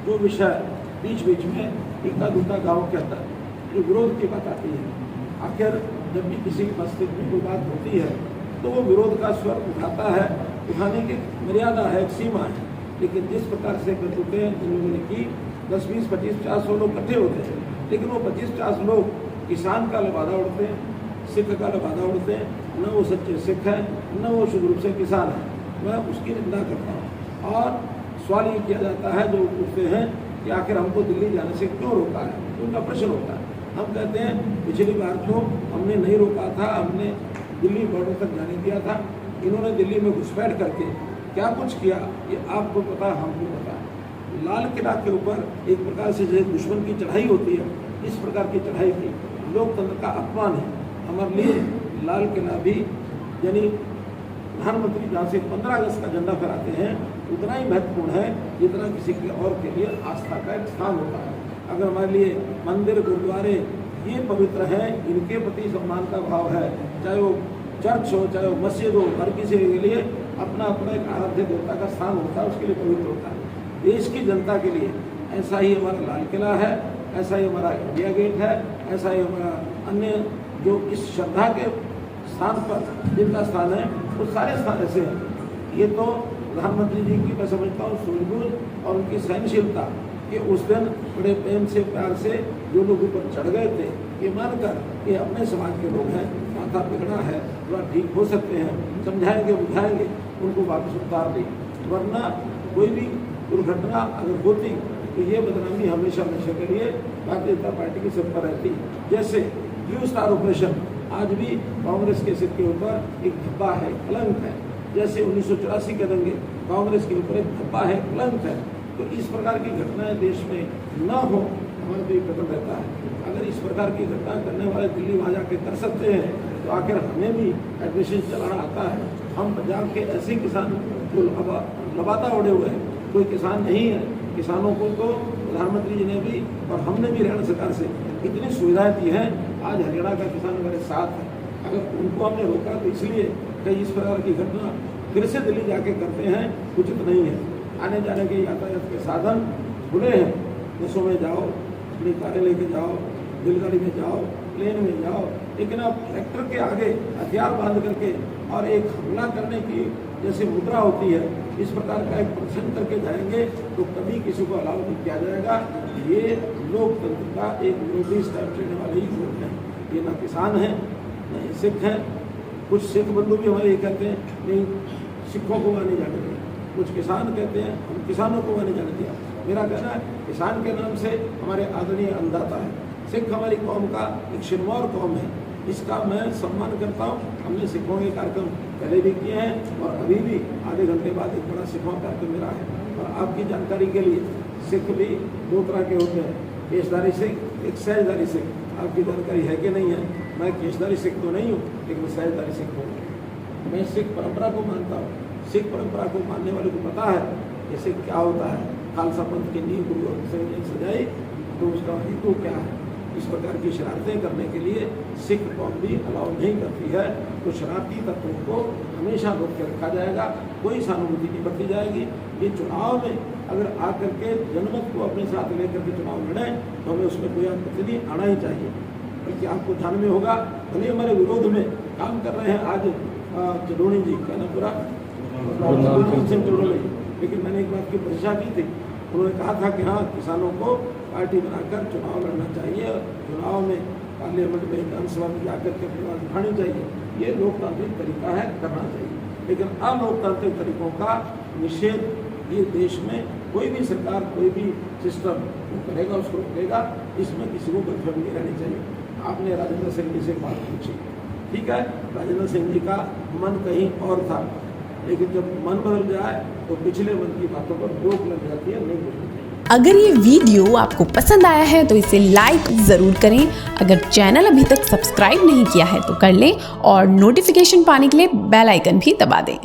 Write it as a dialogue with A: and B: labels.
A: जो विषय बीच बीच में इक्का दुक्का गाँव के अंदर जो विरोध की बात आती है, आखिर जब भी किसी मस्तिष्क में कोई बात होती है तो वो विरोध का स्वर उठाता है, उठाने की मर्यादा है, एक सीमा है। लेकिन जिस प्रकार से करतूतें इन लोगों ने की, 10, 20, 25, 50, 100 लोग इकट्ठे होते हैं, लेकिन वो 25-50 लोग किसान का लबादा उड़ते हैं, सिख का लबादा उड़ते हैं, न वो सच्चे सिख हैं, न वो शुद्ध रूप से किसान हैं। मैं उसकी निंदा करता हूँ। और सवाल ये किया जाता है जो पूछते हैं कि आखिर हमको दिल्ली जाने से क्यों रोका है, उनका प्रश्न होता है। हम कहते हैं पिछली बार तो हमने नहीं रोका था, हमने दिल्ली बॉर्डर तक जाने दिया था, इन्होंने दिल्ली में घुसपैठ करके क्या कुछ किया ये आपको पता, हमको पता है। लाल किला के ऊपर एक प्रकार से जैसे दुश्मन की चढ़ाई होती है, इस प्रकार की चढ़ाई की, लोकतंत्र का अपमान है। हमारे लिए लाल किला भी यानी प्रधानमंत्री जहाँ से 15 अगस्त का झंडा फहराते हैं उतना ही महत्वपूर्ण है जितना किसी के और के लिए आस्था का एक स्थान होता है। अगर हमारे लिए मंदिर गुरुद्वारे ये पवित्र हैं, इनके प्रति सम्मान का भाव है, चाहे वो चर्च हो, चाहे वो मस्जिद हो, हर किसी के लिए अपना अपना एक आराध्य देवता का स्थान होता है, उसके लिए पवित्र होता है। देश की जनता के लिए ऐसा ही हमारा लाल किला है, ऐसा ही हमारा इंडिया गेट है, ऐसा ही हमारा अन्य जो इस श्रद्धा के स्थान पर जिनका स्थान है वो सारे स्थान ऐसे हैं। ये तो प्रधानमंत्री जी की मैं समझता हूँ सूझबूझ और उनकी सहनशीलता कि उस दिन बड़े प्रेम से प्यार से जो लोग ऊपर चढ़ गए थे, ये मानकर ये अपने समाज के लोग हैं, माथा बिगड़ा है, थोड़ा ठीक हो सकते हैं, समझाएंगे बुझाएंगे, उनको वापस उतार दें। वरना कोई भी दुर्घटना अगर होती तो ये बदनामी हमेशा हमेशा के लिए भारतीय जनता पार्टी की सिर पर रहती। जैसे ब्लू स्टार ऑपरेशन आज भी कांग्रेस के सिर के ऊपर एक धब्बा है, कलंक है। जैसे 1984 के दंगे कांग्रेस के ऊपर एक धब्बा है, कलंक है। तो इस प्रकार की घटनाएं देश में न हो, हमारे तो एक कदम रहता है। अगर इस प्रकार की घटना करने वाले दिल्ली वहाँ जाके कर सकते हैं तो आखिर हमें भी एडमिशन चलाना आता है। हम पंजाब के ऐसे किसान जो लबादा उड़े हुए हैं, कोई किसान नहीं है। किसानों को तो प्रधानमंत्री जी ने भी और हमने भी हरियाणा सरकार से इतनी सुविधाएं दी हैं। आज हरियाणा का किसान हमारे साथ है। अगर उनको हमने रोका तो इसलिए कि इस प्रकार की घटना फिर से दिल्ली जाके करते हैं, उचित नहीं है। आने जाने के यातायात के साधन खुले हैं, बसों में जाओ, अपनी कारें लेके जाओ, रेलगाड़ी में जाओ, प्लेन में जाओ, लेकिन अब ट्रैक्टर के आगे हथियार बांध करके और एक हमला करने की जैसे मुद्रा होती है, इस प्रकार का एक प्रदर्शन करके जाएंगे तो कभी किसी को अलाउ नहीं किया जाएगा। ये लोकतंत्र का एक विरोधी स्टेप लेने वाले ही लोग हैं। ये ना किसान हैं, न ये सिख हैं। कुछ सिख बंधु भी हमारे ये कहते हैं नहीं सिखों को वहाँ नहीं जाने दिया, कुछ किसान कहते हैं हम किसानों को वहाँ नहीं जाने दिया। मेरा कहना है किसान के नाम से हमारे आदरणीय अन्नदाता है। सिख हमारी कौम का एक शिरमौर कौम है, इसका मैं सम्मान करता हूँ। हमने सिखों के कार्यक्रम पहले भी किए हैं और अभी भी आधे घंटे बाद एक बड़ा सिखों का कार्यक्रम मेरा है। और आपकी जानकारी के लिए सिख भी दो तरह के होते हैं, केशधारी सिख, एक सहजधारी सिख। आपकी जानकारी है कि नहीं है? मैं केशधारी सिख तो नहीं हूँ, लेकिन सहजधारी सिख हूँ। मैं सिख परंपरा को मानता हूँ। सिख परंपरा को मानने वाले को पता है कि सिख क्या होता है। खालसा पंथ की नींव गुरु गोबिंद सिंह ने सजाई तो उसका हेतु क्या है। इस प्रकार की शरारतें करने के लिए सिख कौम भी अलाउ नहीं करती है। तो शरारती तत्वों को हमेशा रोक के रखा जाएगा, कोई सहानुभूति नहीं बरती जाएगी। ये चुनाव में अगर आकर के जनमत को अपने साथ लेकर के चुनाव लड़ें तो हमें उसमें कोई आपत्ति आना ही चाहिए। बल्कि आपको ध्यान में होगा, भले हमारे विरोध में काम कर रहे हैं आज चडोनी जी, कहना पूरा सिंह चडोनी, लेकिन मैंने एक बात की प्रशंसा की थी। उन्होंने कहा था कि हाँ किसानों को पार्टी बनाकर चुनाव लड़ना चाहिए, चुनाव में पार्लियामेंट में विधानसभा में जाकर के अपनी बात उठानी चाहिए। ये लोकतांत्रिक तरीका है, करना चाहिए। लेकिन अलोकतांत्रिक तरीकों का निषेध ये देश में कोई भी सरकार, कोई भी सिस्टम करेगा, उसको रोकेगा। इसमें किसी को गलतफहमी नहीं रहनी चाहिए। आपने राजेंद्र सिंह जी से बात पूछी, ठीक है, राजेंद्र सिंह जी का मन कहीं और था, लेकिन जब मन बदल जाए तो पिछले मन की बातों पर रोक लग जाती है, नहीं बोलनी चाहिए।
B: अगर ये वीडियो आपको पसंद आया है तो इसे लाइक ज़रूर करें। अगर चैनल अभी तक सब्सक्राइब नहीं किया है तो कर लें और नोटिफिकेशन पाने के लिए बेल आइकन भी दबा दें।